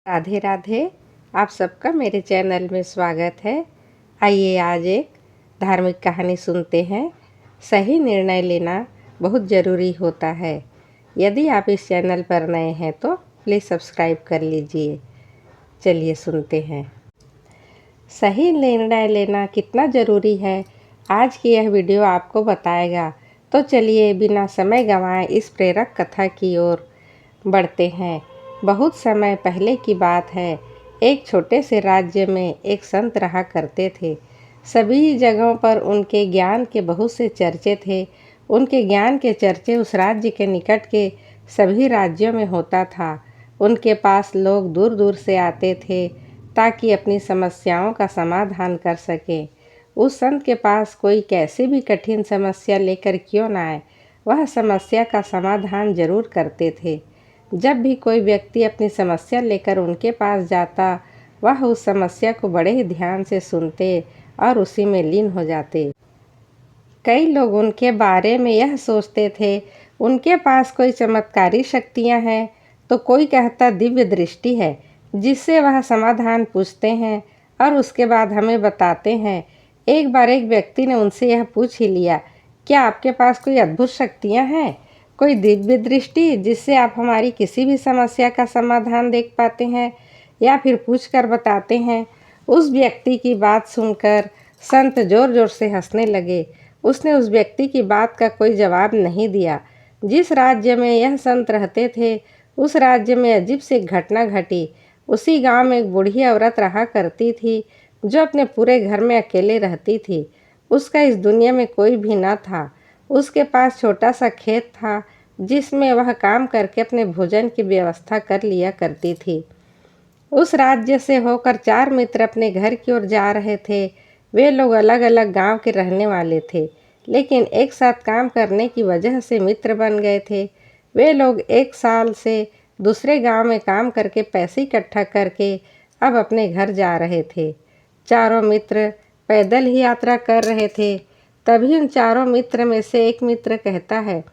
राधे राधे। आप सबका मेरे चैनल में स्वागत है। आइए आज एक धार्मिक कहानी सुनते हैं। सही निर्णय लेना बहुत ज़रूरी होता है। यदि आप इस चैनल पर नए हैं तो प्लीज़ सब्सक्राइब कर लीजिए। चलिए सुनते हैं। सही निर्णय लेना कितना ज़रूरी है, आज की यह वीडियो आपको बताएगा। तो चलिए बिना समय गंवाए इस प्रेरक कथा की ओर बढ़ते हैं। बहुत समय पहले की बात है। एक छोटे से राज्य में एक संत रहा करते थे। सभी जगहों पर उनके ज्ञान के बहुत से चर्चे थे। उनके ज्ञान के चर्चे उस राज्य के निकट के सभी राज्यों में होता था। उनके पास लोग दूर दूर से आते थे ताकि अपनी समस्याओं का समाधान कर सकें। उस संत के पास कोई कैसी भी कठिन समस्या लेकर क्यों न आए, वह समस्या का समाधान जरूर करते थे। जब भी कोई व्यक्ति अपनी समस्या लेकर उनके पास जाता, वह उस समस्या को बड़े ही ध्यान से सुनते और उसी में लीन हो जाते। कई लोग उनके बारे में यह सोचते थे, उनके पास कोई चमत्कारी शक्तियां हैं, तो कोई कहता दिव्य दृष्टि है जिससे वह समाधान पूछते हैं और उसके बाद हमें बताते हैं। एक बार एक व्यक्ति ने उनसे यह पूछ ही लिया, क्या आपके पास कोई अद्भुत शक्तियां हैं, कोई दिव्य दृष्टि जिससे आप हमारी किसी भी समस्या का समाधान देख पाते हैं या फिर पूछकर बताते हैं। उस व्यक्ति की बात सुनकर संत जोर जोर से हंसने लगे। उसने उस व्यक्ति की बात का कोई जवाब नहीं दिया। जिस राज्य में यह संत रहते थे, उस राज्य में अजीब सी घटना घटी। उसी गांव में एक बूढ़ी औरत रहा करती थी जो अपने पूरे घर में अकेले रहती थी। उसका इस दुनिया में कोई भी न था। उसके पास छोटा सा खेत था जिसमें वह काम करके अपने भोजन की व्यवस्था कर लिया करती थी। उस राज्य से होकर 4 मित्र अपने घर की ओर जा रहे थे। वे लोग अलग अलग गांव के रहने वाले थे, लेकिन एक साथ काम करने की वजह से मित्र बन गए थे। वे लोग 1 साल से दूसरे गांव में काम करके पैसे इकट्ठा करके अब अपने घर जा रहे थे। चारों मित्र पैदल ही यात्रा कर रहे थे। तभी उन चारों मित्र में से एक मित्र कहता है,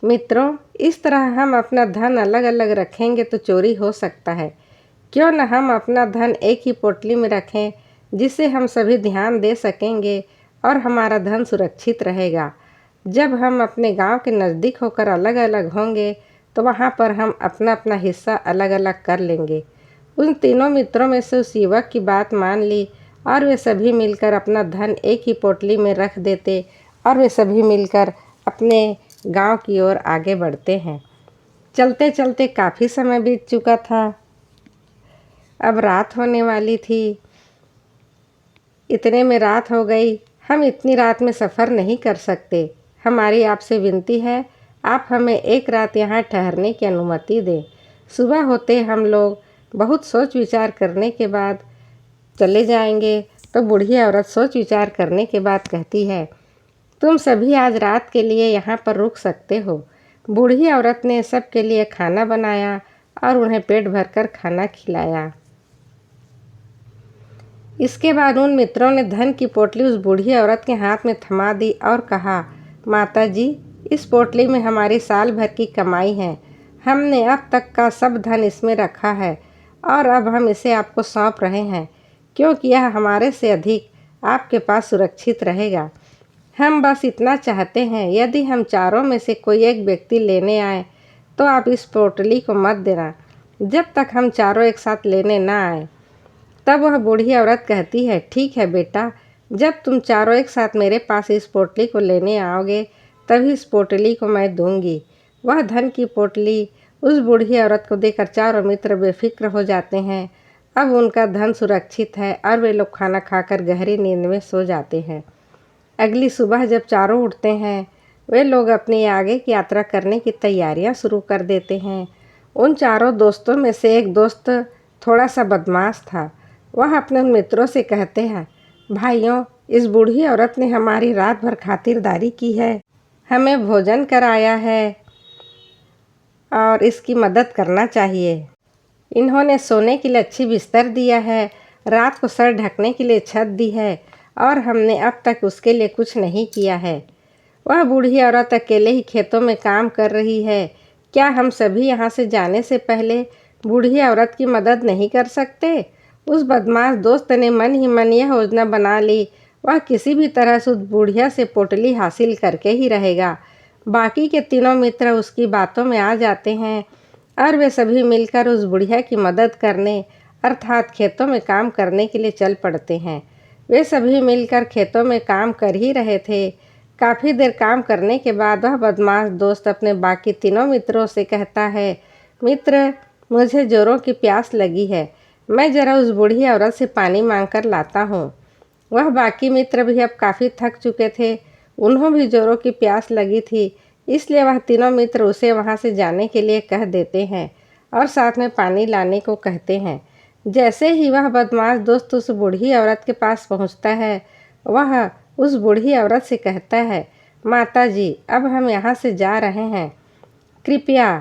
मित्रों, इस तरह हम अपना धन अलग अलग रखेंगे तो चोरी हो सकता है। क्यों न हम अपना धन एक ही पोटली में रखें, जिससे हम सभी ध्यान दे सकेंगे और हमारा धन सुरक्षित रहेगा। जब हम अपने गांव के नज़दीक होकर अलग अलग होंगे तो वहां पर हम अपना अपना हिस्सा अलग अलग कर लेंगे। उन तीनों मित्रों में से उस युवक की बात मान ली और वे सभी मिलकर अपना धन एक ही पोटली में रख देते और वे सभी मिलकर अपने गांव की ओर आगे बढ़ते हैं। चलते चलते काफ़ी समय बीत चुका था। अब रात होने वाली थी। इतने में रात हो गई। हम इतनी रात में सफ़र नहीं कर सकते। हमारी आपसे विनती है, आप हमें एक रात यहाँ ठहरने की अनुमति दें। सुबह होते हम लोग बहुत सोच विचार करने के बाद चले जाएंगे। तो बूढ़ी औरत सोच विचार करने के बाद कहती है, तुम सभी आज रात के लिए यहाँ पर रुक सकते हो। बूढ़ी औरत ने सबके लिए खाना बनाया और उन्हें पेट भरकर खाना खिलाया। इसके बाद उन मित्रों ने धन की पोटली उस बूढ़ी औरत के हाथ में थमा दी और कहा, माता जी, इस पोटली में हमारी साल भर की कमाई है। हमने अब तक का सब धन इसमें रखा है और अब हम इसे आपको सौंप रहे हैं, क्योंकि यह हमारे से अधिक आपके पास सुरक्षित रहेगा। हम बस इतना चाहते हैं, यदि हम चारों में से कोई एक व्यक्ति लेने आए तो आप इस पोटली को मत देना जब तक हम चारों एक साथ लेने ना आए। तब वह बूढ़ी औरत कहती है, ठीक है बेटा, जब तुम चारों एक साथ मेरे पास इस पोटली को लेने आओगे तभी इस पोटली को मैं दूंगी। वह धन की पोटली उस बूढ़ी औरत को देकर चारों मित्र बेफिक्र हो जाते हैं। अब उनका धन सुरक्षित है और वे लोग खाना खाकर गहरी नींद में सो जाते हैं। अगली सुबह जब चारों उठते हैं, वे लोग अपनी आगे की यात्रा करने की तैयारियां शुरू कर देते हैं। उन चारों दोस्तों में से एक दोस्त थोड़ा सा बदमाश था। वह अपने मित्रों से कहते हैं, भाइयों, इस बूढ़ी औरत ने हमारी रात भर खातिरदारी की है, हमें भोजन कराया है और इसकी मदद करना चाहिए। इन्होंने सोने के लिए अच्छी बिस्तर दिया है, रात को सर ढकने के लिए छत दी है और हमने अब तक उसके लिए कुछ नहीं किया है। वह बूढ़ी औरत अकेले ही खेतों में काम कर रही है। क्या हम सभी यहाँ से जाने से पहले बूढ़ी औरत की मदद नहीं कर सकते? उस बदमाश दोस्त ने मन ही मन यह योजना बना ली, वह किसी भी तरह से उस बुढ़िया से पोटली हासिल करके ही रहेगा। बाकी के तीनों मित्र उसकी बातों में आ जाते हैं और वे सभी मिलकर उस बुढ़िया की मदद करने अर्थात खेतों में काम करने के लिए चल पड़ते हैं। वे सभी मिलकर खेतों में काम कर ही रहे थे। काफ़ी देर काम करने के बाद वह बदमाश दोस्त अपने बाकी तीनों मित्रों से कहता है, मित्र, मुझे जोरों की प्यास लगी है, मैं ज़रा उस बूढ़ी औरत से पानी मांग कर लाता हूँ। वह बाकी मित्र भी अब काफ़ी थक चुके थे, उन्हों भी जोरों की प्यास लगी थी, इसलिए वह तीनों मित्र उसे वहाँ से जाने के लिए कह देते हैं और साथ में पानी लाने को कहते हैं। जैसे ही वह बदमाश दोस्त उस बूढ़ी औरत के पास पहुँचता है, वह उस बूढ़ी औरत से कहता है, माता जी, अब हम यहाँ से जा रहे हैं, कृपया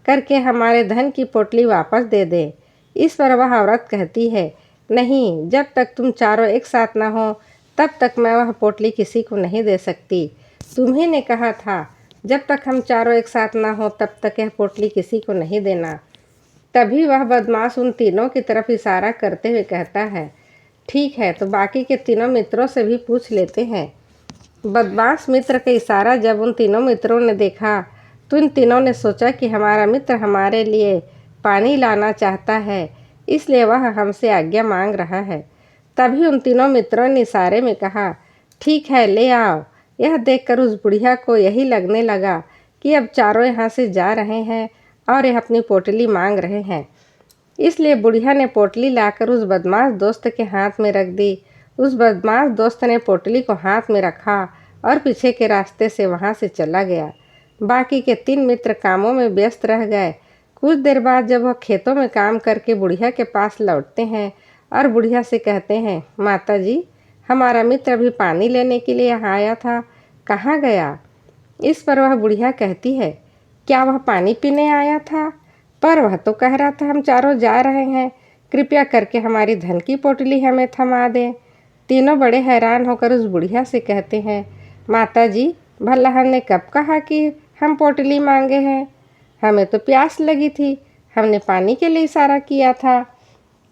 करके हमारे धन की पोटली वापस दे दें। इस पर वह औरत कहती है, नहीं, जब तक तुम चारों एक साथ न हो तब तक मैं वह पोटली किसी को नहीं दे सकती। तुम्ही ने कहा था जब तक हम चारों एक साथ न हो तब तक यह पोटली किसी को नहीं देना। तभी वह बदमाश उन तीनों की तरफ इशारा करते हुए कहता है, ठीक है, तो बाकी के तीनों मित्रों से भी पूछ लेते हैं। बदमाश मित्र का इशारा जब उन तीनों मित्रों ने देखा तो इन तीनों ने सोचा कि हमारा मित्र हमारे लिए पानी लाना चाहता है, इसलिए वह हमसे आज्ञा मांग रहा है। तभी उन तीनों मित्रों ने इशारे में कहा, ठीक है, ले आओ। यह देखकर उस बुढ़िया को यही लगने लगा कि अब चारों यहाँ से जा रहे हैं और यह अपनी पोटली मांग रहे हैं, इसलिए बुढ़िया ने पोटली लाकर उस बदमाश दोस्त के हाथ में रख दी। उस बदमाश दोस्त ने पोटली को हाथ में रखा और पीछे के रास्ते से वहाँ से चला गया। बाकी के 3 मित्र कामों में व्यस्त रह गए। कुछ देर बाद जब वह खेतों में काम करके बुढ़िया के पास लौटते हैं और बुढ़िया से कहते हैं, माता जी, हमारा मित्र अभी पानी लेने के लिए यहाँ आया था, कहाँ गया? इस पर वह बुढ़िया कहती है, क्या वह पानी पीने आया था? पर वह तो कह रहा था हम चारों जा रहे हैं, कृपया करके हमारी धन की पोटली हमें थमा दें। तीनों बड़े हैरान होकर उस बुढ़िया से कहते हैं, माता जी, भला हमने कब कहा कि हम पोटली मांगे हैं? हमें तो प्यास लगी थी, हमने पानी के लिए इशारा किया था।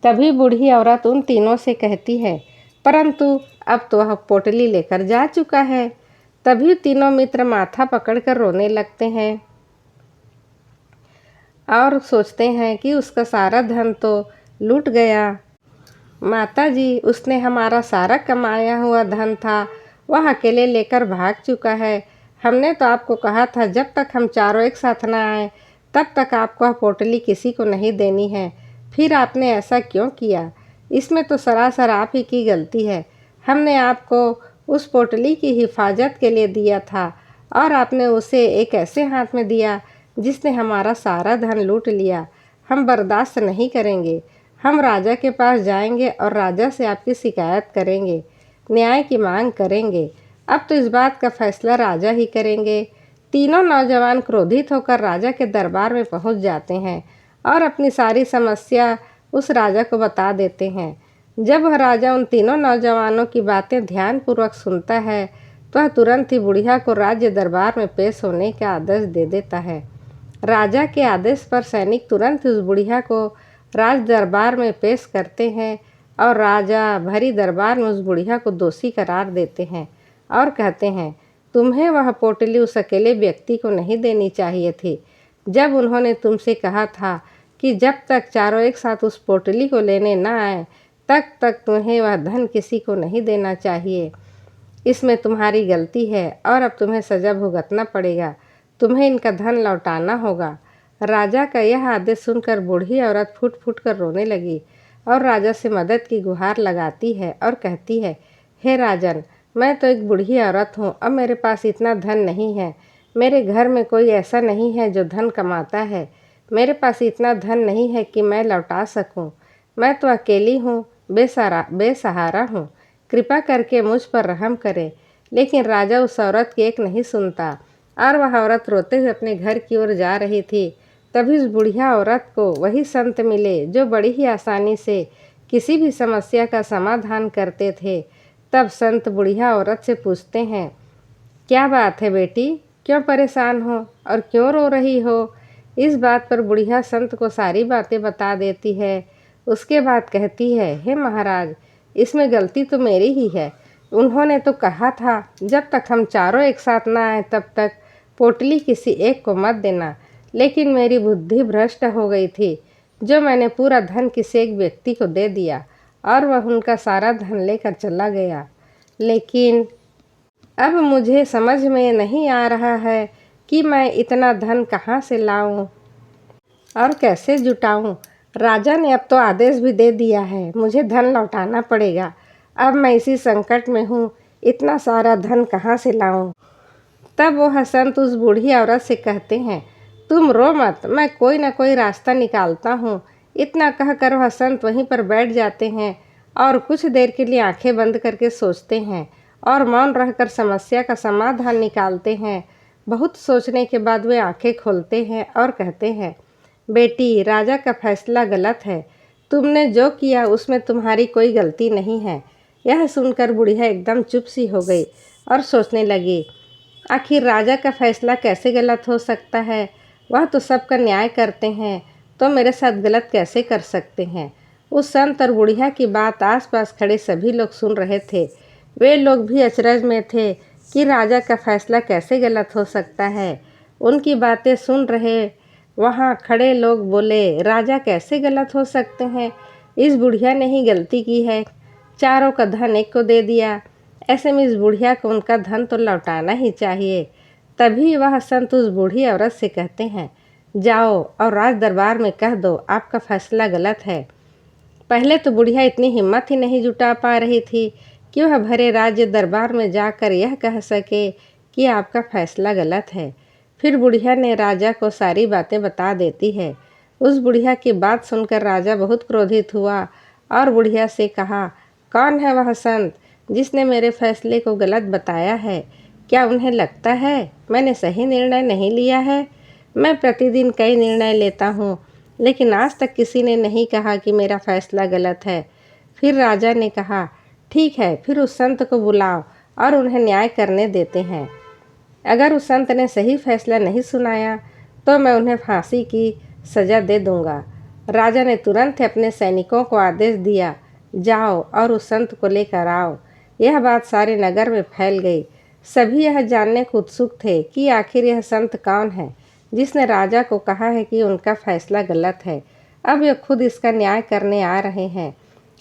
तभी बूढ़ी औरत उन तीनों से कहती है, परंतु अब तो वह पोटली लेकर जा चुका है। तभी तीनों मित्र माथा पकड़कर रोने लगते हैं और सोचते हैं कि उसका सारा धन तो लूट गया। माता जी, उसने हमारा सारा कमाया हुआ धन था वह अकेले लेकर भाग चुका है। हमने तो आपको कहा था जब तक हम चारों एक साथ न आए तब तक आपको वह पोटली किसी को नहीं देनी है, फिर आपने ऐसा क्यों किया? इसमें तो सरासर आप ही की गलती है। हमने आपको उस पोटली की हिफाजत के लिए दिया था और आपने उसे एक ऐसे हाथ में दिया जिसने हमारा सारा धन लूट लिया। हम बर्दाश्त नहीं करेंगे, हम राजा के पास जाएंगे और राजा से आपकी शिकायत करेंगे, न्याय की मांग करेंगे। अब तो इस बात का फैसला राजा ही करेंगे। तीनों नौजवान क्रोधित होकर राजा के दरबार में पहुंच जाते हैं और अपनी सारी समस्या उस राजा को बता देते हैं। जब वह राजा उन तीनों नौजवानों की बातें ध्यानपूर्वक सुनता है तो वह तुरंत ही बुढ़िया को राज्य दरबार में पेश होने का आदेश दे देता है। राजा के आदेश पर सैनिक तुरंत उस बुढ़िया को राज दरबार में पेश करते हैं और राजा भरी दरबार में उस बुढ़िया को दोषी करार देते हैं और कहते हैं, तुम्हें वह पोटली उस अकेले व्यक्ति को नहीं देनी चाहिए थी। जब उन्होंने तुमसे कहा था कि जब तक चारों एक साथ उस पोटली को लेने न आए तब तक तुम्हें वह धन किसी को नहीं देना चाहिए। इसमें तुम्हारी गलती है और अब तुम्हें सजा भुगतना पड़ेगा। तुम्हें इनका धन लौटाना होगा। राजा का यह आदेश सुनकर बूढ़ी औरत फूट फूट कर रोने लगी और राजा से मदद की गुहार लगाती है और कहती है, हे राजन, मैं तो एक बूढ़ी औरत हूँ, अब मेरे पास इतना धन नहीं है। मेरे घर में कोई ऐसा नहीं है जो धन कमाता है। मेरे पास इतना धन नहीं है कि मैं लौटा सकूँ। मैं तो अकेली हूँ, बेसहारा हूँ। कृपा करके मुझ पर रहम करे। लेकिन राजा उस औरत की एक नहीं सुनता और वह औरत रोते हुए अपने घर की ओर जा रही थी। तभी उस बुढ़िया औरत को वही संत मिले जो बड़ी ही आसानी से किसी भी समस्या का समाधान करते थे। तब संत बुढ़िया औरत से पूछते हैं, क्या बात है बेटी, क्यों परेशान हो और क्यों रो रही हो? इस बात पर बुढ़िया संत को सारी बातें बता देती है। उसके बाद कहती है, हे महाराज, इसमें गलती तो मेरी ही है। उन्होंने तो कहा था जब तक हम चारों एक साथ ना आए तब तक पोटली किसी एक को मत देना, लेकिन मेरी बुद्धि भ्रष्ट हो गई थी जो मैंने पूरा धन किसी एक व्यक्ति को दे दिया और वह उनका सारा धन लेकर चला गया। लेकिन अब मुझे समझ में नहीं आ रहा है कि मैं इतना धन कहाँ से लाऊं और कैसे जुटाऊं। राजा ने अब तो आदेश भी दे दिया है, मुझे धन लौटाना पड़ेगा। अब मैं इसी संकट में हूँ, इतना सारा धन कहाँ से लाऊं। तब वह संत उस बूढ़ी औरत से कहते हैं, तुम रो मत, मैं कोई ना कोई रास्ता निकालता हूँ। इतना कहकर वह संत वहीं पर बैठ जाते हैं और कुछ देर के लिए आंखें बंद करके सोचते हैं और मौन रहकर समस्या का समाधान निकालते हैं। बहुत सोचने के बाद वे आंखें खोलते हैं और कहते हैं, बेटी, राजा का फैसला गलत है। तुमने जो किया उसमें तुम्हारी कोई गलती नहीं है। यह सुनकर बुढ़िया एकदम चुप सी हो गई और सोचने लगी, आखिर राजा का फैसला कैसे गलत हो सकता है। वह तो सबका न्याय करते हैं, तो मेरे साथ गलत कैसे कर सकते हैं। उस संत और बुढ़िया की बात आसपास खड़े सभी लोग सुन रहे थे। वे लोग भी अचरज में थे कि राजा का फैसला कैसे गलत हो सकता है। उनकी बातें सुन रहे वहाँ खड़े लोग बोले, राजा कैसे गलत हो सकते हैं, इस बुढ़िया ने ही गलती की है। चारों का धन एक को दे दिया, ऐसे में इस बुढ़िया को उनका धन तो लौटाना ही चाहिए। तभी वह संत उस बूढ़ी औरत से कहते हैं, जाओ और राज दरबार में कह दो आपका फैसला गलत है। पहले तो बुढ़िया इतनी हिम्मत ही नहीं जुटा पा रही थी कि वह भरे राज्य दरबार में जाकर यह कह सके कि आपका फैसला गलत है। फिर बुढ़िया ने राजा को सारी बातें बता देती है। उस बुढ़िया की बात सुनकर राजा बहुत क्रोधित हुआ और बुढ़िया से कहा, कौन है वह संत जिसने मेरे फैसले को गलत बताया है। क्या उन्हें लगता है मैंने सही निर्णय नहीं लिया है। मैं प्रतिदिन कई निर्णय लेता हूँ, लेकिन आज तक किसी ने नहीं कहा कि मेरा फैसला गलत है। फिर राजा ने कहा, ठीक है, फिर उस संत को बुलाओ और उन्हें न्याय करने देते हैं। अगर उस संत ने सही फैसला नहीं सुनाया तो मैं उन्हें फांसी की सज़ा दे दूंगा। राजा ने तुरंत अपने सैनिकों को आदेश दिया, जाओ और उस संत को लेकर आओ। यह बात सारे नगर में फैल गई। सभी यह जानने को उत्सुक थे कि आखिर यह संत कौन है जिसने राजा को कहा है कि उनका फैसला गलत है। अब यह खुद इसका न्याय करने आ रहे हैं।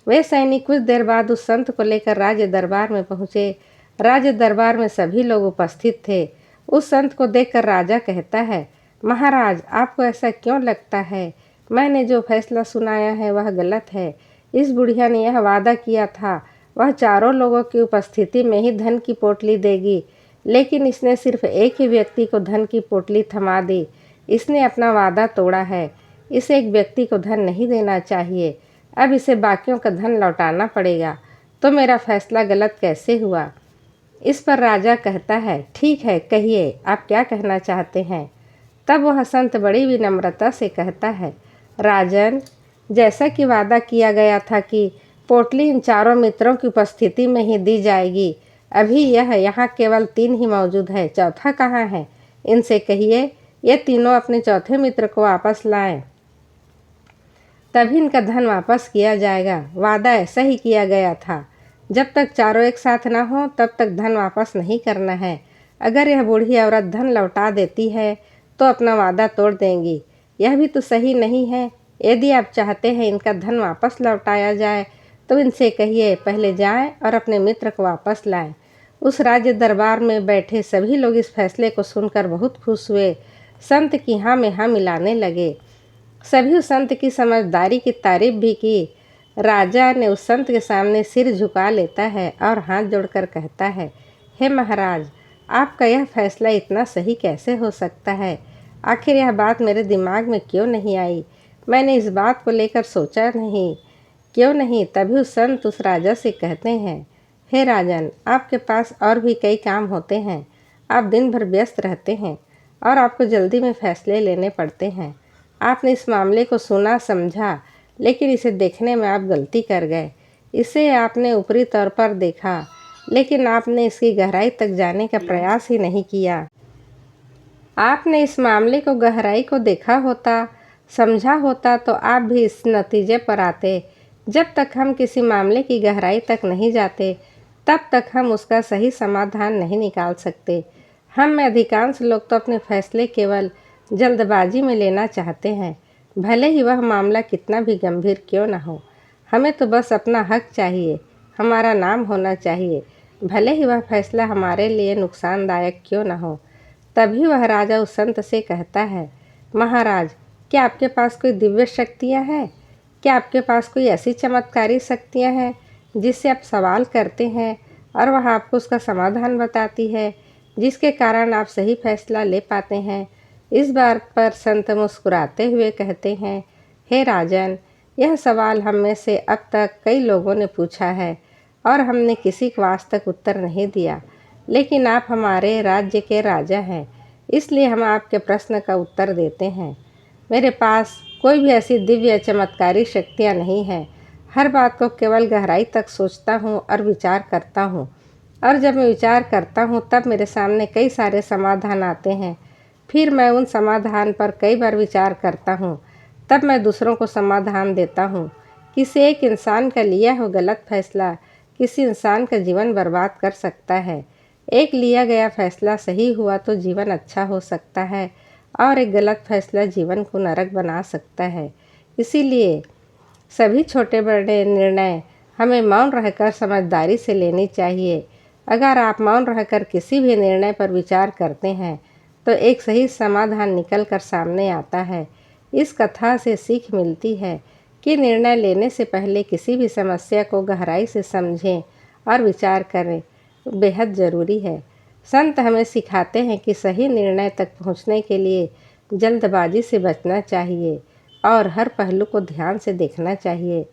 वे सैनिक कुछ देर बाद उस संत को लेकर राज्य दरबार में पहुँचे। राज्य दरबार में सभी लोग उपस्थित थे। उस संत को देखकर राजा कहता है, महाराज, आपको ऐसा क्यों लगता है। मैंने जो फैसला सुनाया है वह गलत है। इस बुढ़िया ने यह वादा किया था वह चारों लोगों की उपस्थिति में ही धन की पोटली देगी, लेकिन इसने सिर्फ एक ही व्यक्ति को धन की पोटली थमा दी। इसने अपना वादा तोड़ा है। इसे एक व्यक्ति को धन नहीं देना चाहिए। अब इसे बाकियों का धन लौटाना पड़ेगा। तो मेरा फैसला गलत कैसे हुआ। इस पर राजा कहता है, ठीक है, कहिए आप क्या कहना चाहते हैं। तब वह संत बड़ी विनम्रता से कहता है, राजन, जैसा कि वादा किया गया था कि पोटली इन चारों मित्रों की उपस्थिति में ही दी जाएगी, अभी यह यहाँ केवल 3 ही मौजूद है। चौथा कहाँ है। इनसे कहिए ये तीनों अपने चौथे मित्र को वापस लाएं, तभी इनका धन वापस किया जाएगा। वादा ऐसा ही किया गया था। जब तक चारों एक साथ ना हो तब तक धन वापस नहीं करना है। अगर यह बूढ़ी औरत धन लौटा देती है तो अपना वादा तोड़ देंगी। यह भी तो सही नहीं है। यदि आप चाहते हैं इनका धन वापस लौटाया जाए तो इनसे कहिए पहले जाएं और अपने मित्र को वापस लाएं। उस राज्य दरबार में बैठे सभी लोग इस फैसले को सुनकर बहुत खुश हुए। संत की हाँ में हाँ मिलाने लगे। सभी उस संत की समझदारी की तारीफ भी की। राजा ने उस संत के सामने सिर झुका लेता है और हाथ जोड़कर कहता है, हे महाराज, आपका यह फैसला इतना सही कैसे हो सकता है। आखिर यह बात मेरे दिमाग में क्यों नहीं आई। मैंने इस बात को लेकर सोचा नहीं, क्यों नहीं। तभी उस संत उस राजा से कहते हैं, हे राजन, आपके पास और भी कई काम होते हैं। आप दिन भर व्यस्त रहते हैं और आपको जल्दी में फैसले लेने पड़ते हैं। आपने इस मामले को सुना समझा, लेकिन इसे देखने में आप गलती कर गए। इसे आपने ऊपरी तौर पर देखा, लेकिन आपने इसकी गहराई तक जाने का प्रयास ही नहीं किया। आपने इस मामले को गहराई को देखा होता, समझा होता तो आप भी इस नतीजे पर आते। जब तक हम किसी मामले की गहराई तक नहीं जाते, तब तक हम उसका सही समाधान नहीं निकाल सकते। हम में अधिकांश लोग तो अपने फैसले केवल जल्दबाजी में लेना चाहते हैं, भले ही वह मामला कितना भी गंभीर क्यों न हो। हमें तो बस अपना हक चाहिए, हमारा नाम होना चाहिए, भले ही वह फैसला हमारे लिए नुकसानदायक क्यों न हो। तभी वह राजा उस संत से कहता है, महाराज, क्या आपके पास कोई दिव्य शक्तियाँ हैं? क्या आपके पास कोई ऐसी चमत्कारी शक्तियाँ हैं जिससे आप सवाल करते हैं और वह आपको उसका समाधान बताती है, जिसके कारण आप सही फैसला ले पाते हैं? इस बात पर संत मुस्कुराते हुए कहते हैं, हे राजन, यह सवाल हम में से अब तक कई लोगों ने पूछा है और हमने किसी को आज तक उत्तर नहीं दिया, लेकिन आप हमारे राज्य के राजा हैं, इसलिए हम आपके प्रश्न का उत्तर देते हैं। मेरे पास कोई भी ऐसी दिव्य चमत्कारी शक्तियाँ नहीं हैं। हर बात को केवल गहराई तक सोचता हूँ और विचार करता हूँ, और जब मैं विचार करता हूँ तब मेरे सामने कई सारे समाधान आते हैं। फिर मैं उन समाधान पर कई बार विचार करता हूँ, तब मैं दूसरों को समाधान देता हूँ। किसी एक इंसान का लिया हुआ गलत फैसला किसी इंसान का जीवन बर्बाद कर सकता है। एक लिया गया फैसला सही हुआ तो जीवन अच्छा हो सकता है और एक गलत फैसला जीवन को नरक बना सकता है। इसीलिए सभी छोटे बड़े निर्णय हमें मौन रहकर समझदारी से लेनी चाहिए। अगर आप मौन रहकर किसी भी निर्णय पर विचार करते हैं तो एक सही समाधान निकल कर सामने आता है। इस कथा से सीख मिलती है कि निर्णय लेने से पहले किसी भी समस्या को गहराई से समझें और विचार करें, बेहद ज़रूरी है। संत हमें सिखाते हैं कि सही निर्णय तक पहुंचने के लिए जल्दबाजी से बचना चाहिए और हर पहलू को ध्यान से देखना चाहिए।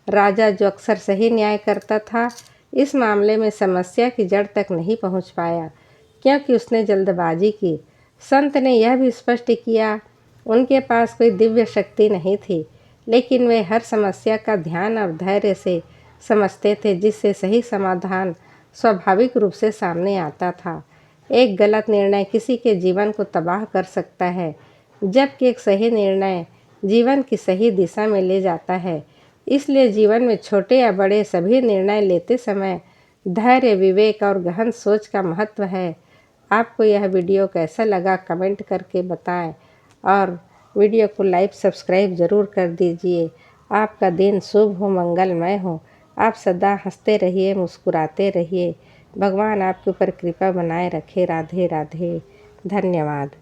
राजा, जो अक्सर सही न्याय करता था, इस मामले में समस्या की जड़ तक नहीं पहुंच पाया क्योंकि उसने जल्दबाजी की। संत ने यह भी स्पष्ट किया, उनके पास कोई दिव्य शक्ति नहीं थी, लेकिन वे हर समस्या का ध्यान और धैर्य से समझते थे, जिससे सही समाधान स्वाभाविक रूप से सामने आता था। एक गलत निर्णय किसी के जीवन को तबाह कर सकता है, जबकि एक सही निर्णय जीवन की सही दिशा में ले जाता है। इसलिए जीवन में छोटे या बड़े सभी निर्णय लेते समय धैर्य, विवेक और गहन सोच का महत्व है। आपको यह वीडियो कैसा लगा कमेंट करके बताएं और वीडियो को लाइक सब्सक्राइब ज़रूर कर दीजिए। आपका दिन शुभ हो, मंगलमय हो। आप सदा हंसते रहिए, मुस्कुराते रहिए। भगवान आपके ऊपर कृपा बनाए रखे। राधे राधे। धन्यवाद।